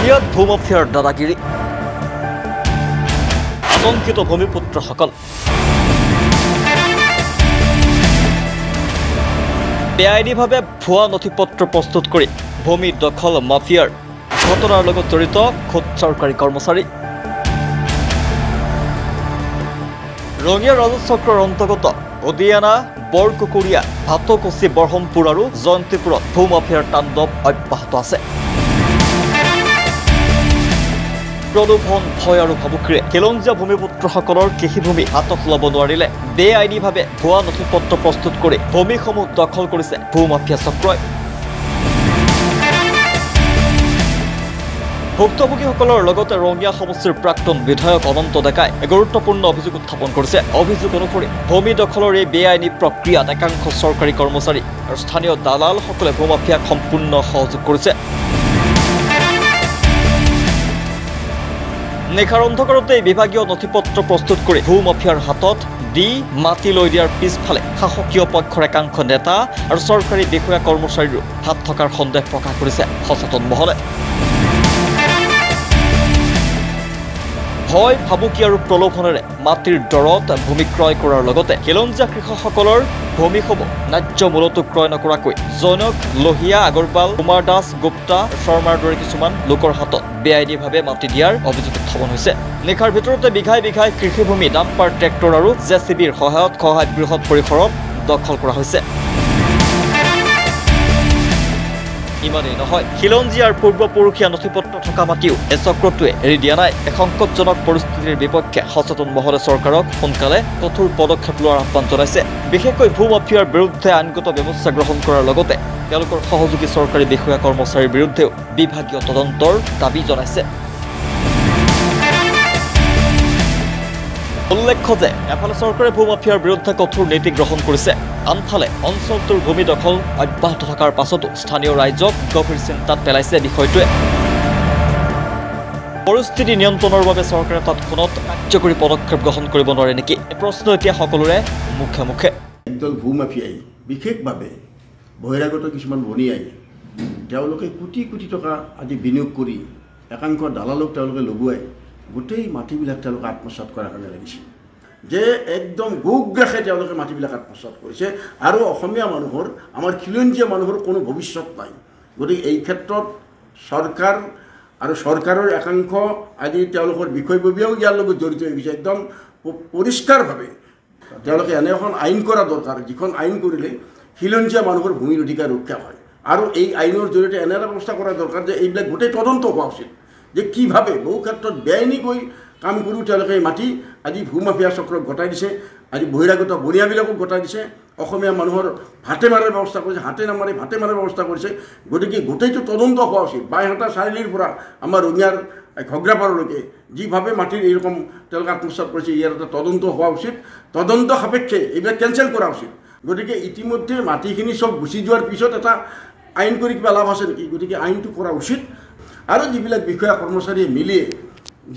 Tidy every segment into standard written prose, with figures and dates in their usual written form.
ৰঙিয়াত ভূমাফিয়াৰ দাদাগিৰি আতংকিত ভূমিপুত্ৰসকল বেআইনীভাৱে ভুৱা নথিপত্ৰ প্ৰস্তুত কৰি ভূমি দখল মাফিয়াৰ ঘটনাৰ লগত জড়িত খোদ চৰকাৰী কৰ্মচাৰী ৰঙিয়া ৰাজহ চক্ৰৰ অন্তৰ্গত উদিয়ানা বৰকুকুৰীয়া ভাটকুচি বৰহমপুৰ আৰু জয়ন্তীপুৰত ভূমাফিয়াৰ তাণ্ডৱ অব্যাহত আছে প্ৰলোভন ভয় আৰু ভাবুকিৰে খিলঞ্জীয়া ভূমিপুত্ৰসকলৰ কৃষিভূমি হাতত ল'ব নোৱাৰিলে বেআইনীভাৱে ভুৱা নথিপত্ৰ প্ৰস্তুত কৰি ভূমিসমূহ দখল কৰিছে ভূমাফিয়া চক্ৰই ভুক্তভোগীসকলৰ লগতে ৰঙিয়া সমষ্টিৰ প্ৰাক্তন বিধায়ক অনন্ত ডেকাই গুৰুত্বপূৰ্ণ অভিযোগ উত্থাপন কৰিছে অভিযোগ অনুসৰি ভূমি দখলৰ এই বেআইনী প্ৰক্ৰিয়াত একাংশ চৰকাৰী কৰ্মচাৰী আৰু স্থানীয় দালালসকলে ভূমাফিয়াক সম্পূৰ্ণ সহযোগ কৰিছে নিশাৰ অন্ধকাৰতে বিভাগীয় নথিপত্ৰ প্ৰস্তুত কৰি ভূমাফিয়াৰ হাতত দি মাটি লৈ দিয়াৰ পিছফালে শাসকীয় পক্ষৰ একাংশ নেতা আৰু চৰকাৰী বিষয়া কৰ্মচাৰীৰো হাত থকাৰ সন্দেহ প্ৰকাশ কৰিছে সচেতন মহলে ভয় ভাবুকি আৰু প্ৰলোভনেৰে মাটিৰ দৰত ভূমি ক্ৰয় কৰাৰ লগতে খিলঞ্জীয়া কৃষকসকলৰ ভূমিসমূহ ন্যায্য মূল্যতো ক্ৰয় নকৰাকৈ জনক লোহিয়া আগৰৱাল কুমাৰ দাস গুপ্তা শৰ্মাৰ দৰে কিছুমান লোকৰ হাতত বেআইনীভাৱে মাটি দিয়াৰ অভিযোগ উত্থাপন হৈছে নিশাৰ ভিতৰতে বিঘাই বিঘাই কৃষিভূমি ডাম্পাৰ ট্ৰেক্টৰ আৰু জেচিবিৰ সহায়ত বৃহৎ পৰিসৰত দখল কৰা হৈছে ইমানেই নহয় খিলঞ্জীয়াৰ পূৰ্বপুৰুষীয়া নথিপত্ৰ থকা মাটিও এই চক্ৰটোৱে এৰি দিয়া নাই সংকটজনক পৰিস্থিতিৰ বিপক্ষে সচেতন মহলে চৰকাৰক সোনকালে কঠোৰ পদক্ষেপ লোৱাৰ আহ্বান জনাইছে বিশেষকৈ ভূমাফিয়াৰ বিৰুদ্ধে আইনগত ব্যৱস্থা গ্ৰহণ কৰাৰ লগতে তেওঁলোকৰ সহযোগী চৰকাৰী বিষয়া কৰ্মচাৰীৰ বিৰুদ্ধেও বিভাগীয় তদন্তৰ দাবী জনাইছে উল্লেখ্য যে এফালে চৰকাৰে ভূমাফিয়াৰ বিৰুদ্ধে কঠোৰ নীতি গ্ৰহণ কৰিছে আনফালে অঞ্চলটোৰ ভূমি দখল অব্যাহত থকাৰ পাছতো স্থানীয় ৰাইজক গভীৰ চিন্তাত পেলাইছে বিষয়টোৱে পৰিস্থিতি নিয়ন্ত্ৰণৰ বাবে চৰকাৰে তৎক্ষণাত কাৰ্যকৰী পদক্ষেপ গ্ৰহণ কৰিব নোৱাৰে নেকি এই প্ৰশ্ন এতিয়া সকলোৰে মুখে মুখে একদল ভূমাফিয়াই বিশেষভাৱে বহিৰাগত কিছুমান বনিয়াই তেওঁলোকে কোটি কোটি টকা আজি বিনিয়োগ কৰি একাংশ দালালক তেওঁলোকে লগোৱাই গোটেই মাটিবিলাক তেওঁলোকে আত্মসাৎ কৰাৰ কাৰণে লাগিছে যে একদম গোগ্ৰাসে তেওঁলোকে মাটিবিলাক আত্মসাৎ কৰিছে আৰু অসমীয়া মানুহৰ আমাৰ খিলঞ্জীয়া মানুহৰ কোনো ভৱিষ্যত নাই গতিকে এই ক্ষেত্ৰত চৰকাৰ আৰু চৰকাৰৰ একাংশ আজি তেওঁলোকৰ বিষয়ববীয়াও ইয়াৰ লগত জড়িত হৈ গৈছে একদম পৰিষ্কাৰভাৱে তেওঁলোকে এনে এখন আইন কৰা দৰকাৰ যিখন আইন কৰিলে খিলঞ্জীয়া মানুহৰ ভূমিৰ অধিকাৰ ৰক্ষা হয় আৰু এই আইনৰ জৰিয়তে এনে এটা ব্যৱস্থা কৰা দৰকাৰ যে এইবিলাক গোটেই তদন্ত হোৱা উচিত যে কিভাবে বহু ক্ষেত্ৰত বেআইনীকৈ কাম কৰি তেওঁলোকে মাটি আজি ভূমাফিয়া চক্ৰক গতাই দিছে আজি বহিৰাগত বনিয়াবিলাকক গতাই দিছে অসমীয়া মানুহৰ ভাতে মাৰাৰ ব্যৱস্থা কৰিছে হাতে নামাৰি ভাতে মাৰাৰ ব্যৱস্থা কৰিছে গতিকে গোটেইটো তদন্ত হোৱা উচিত বাইহাটা চাৰিআলিৰ পৰা আমাৰ ৰঙিয়াৰ ঘগ্ৰাপাৰলৈকে যিভাৱে মাটিৰ এইৰকম তেওঁলোকে আত্মসাৎ কৰিছে ইয়াৰ এটা তদন্ত হোৱা উচিত তদন্ত সাপেক্ষে এইবিলাক কেঞ্চেল কৰা উচিত গতিকে ইতিমধ্যে মাটিখিনি চব গুচি যোৱাৰ পিছত এটা আইন কৰি কিবা লাভ আছে নেকি গতিকে আইনটো কৰা উচিত আৰু যিবিলাক বিষয়া কৰ্মচাৰীয়ে মিলি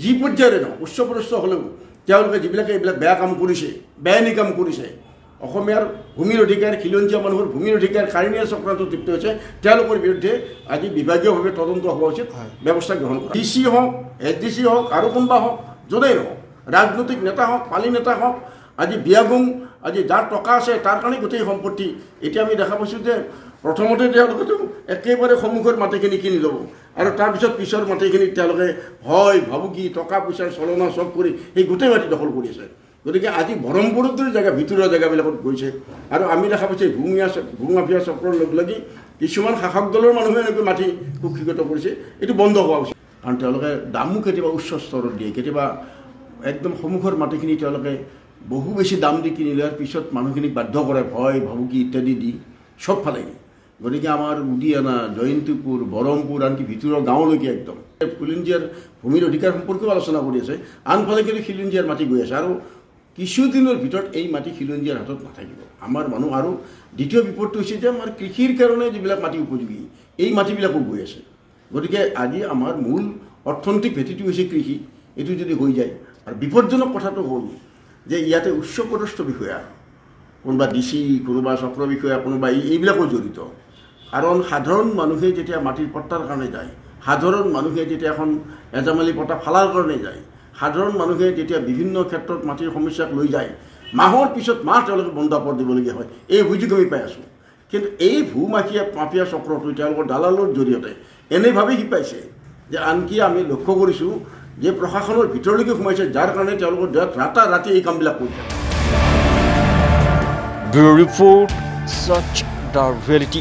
যি পৰ্যায়ৰে নহয় উচ্চপদস্থ হ'লেও তেওঁলোকে যিবিলাকে এইবিলাক বেয়া কাম কৰিছে বেআইনী কাম কৰিছে অসমীয়াৰ ভূমিৰ অধিকাৰ খিলঞ্জীয়া মানুহৰ ভূমিৰ অধিকাৰ কাহিনীয়া চক্ৰান্ত তৃপ্ত হৈছে তেওঁলোকৰ বিৰুদ্ধে আজি বিভাগীয়ভাৱে তদন্ত হোৱা উচিত ব্যৱস্থা গ্ৰহণ কৰা ডি চি হওক SDC হওক আৰু কোনোবা হওক য'তেই নহওক ৰাজনৈতিক নেতা হওক পালি নেতা হওক আজি বিয়াগুং আজি যাৰ টকা আছে তাৰ কাৰণে গোটেই সম্পত্তি এতিয়া আমি দেখা পাইছোঁ যে প্ৰথমতে তেওঁলোকেতো একেবাৰে সন্মুখৰ মাটিখিনি কিনি ল'ব আৰু তাৰপিছত পিছৰ মাটিখিনি তেওঁলোকে হয় ভাবুকি টকা পইচাৰ চলনা চব কৰি সেই গোটেই মাটি দখল কৰি আছে গতিকে আজি বৰহমপুৰৰ দৰে জেগা ভিতৰুৱা জেগাবিলাকত গৈছে আৰু আমি দেখা পাইছোঁ ভূমাফিয়া চক্ৰৰ লগ লাগি কিছুমান শাসক দলৰ মানুহে এনেকৈ মাটি কুক্ষিগত কৰিছে এইটো বন্ধ হোৱা উচিত কাৰণ তেওঁলোকে দামো কেতিয়াবা উচ্চ স্তৰত দিয়ে কেতিয়াবা একদম সন্মুখৰ মাটিখিনি তেওঁলোকে বহু বেছি দাম দি কিনি লোৱাৰ পিছত মানুহখিনিক বাধ্য কৰে ভয় ভাবুকি ইত্যাদি দি চবফালে গতিকে আমাৰ উদিয়ানা জয়ন্তীপুৰ বৰহমপুৰ আনকি ভিতৰৰ গাঁৱলৈকে একদম খিলঞ্জীয়াৰ ভূমিৰ অধিকাৰ সম্পৰ্কেও আলোচনা কৰি আছে আনফালে কিন্তু খিলঞ্জীয়াৰ মাটি গৈ আছে আৰু কিছুদিনৰ ভিতৰত এই মাটি খিলঞ্জীয়াৰ হাতত নাথাকিব আমাৰ মানুহ আৰু দ্বিতীয় বিপদটো হৈছে যে আমাৰ কৃষিৰ কাৰণে যিবিলাক মাটি উপযোগী এই মাটিবিলাকো গৈ আছে গতিকে আজি আমাৰ মূল অৰ্থনৈতিক ভেটিটো হৈছে কৃষি এইটো যদি হৈ যায় আৰু বিপদজনক কথাটো হ'ল যে ইয়াতে উচ্চপদস্থ বিষয়া কোনোবা DC কোনোবা চক্ৰ বিষয়া কোনোবা এইবিলাকো জড়িত কাৰণ সাধাৰণ মানুহে যেতিয়া মাটিৰ পট্টাৰ কাৰণে যায় সাধাৰণ মানুহে যেতিয়া এখন এজামালি পতা ফালাৰ কাৰণে যায়, সাধাৰণ মানুহে যেতিয়া বিভিন্ন ক্ষেত্ৰত মাটিৰ সমস্যাক লৈ যায়, মাহৰ পিছত মাহ তেওঁলোকে বন্দাপদ দিবলগীয়া হয়। এই অভিযোগ আমি পাই আছোঁ। কিন্তু এই মাফিয়া চক্ৰটো তেওঁলোকৰ দালালৰ জৰিয়তে এনেভাৱে শিপাইছে যে আনকি আমি লক্ষ্য কৰিছোঁ যে প্ৰশাসনৰ ভিতৰলৈকে সোমাইছে, যাৰ কাৰণে তেওঁলোকৰ ৰাতি এই কামবিলাক কৰি থাকে। ব্যুৰো ৰিপৰ্ট, সচ দ্য ৰিয়েলিটি।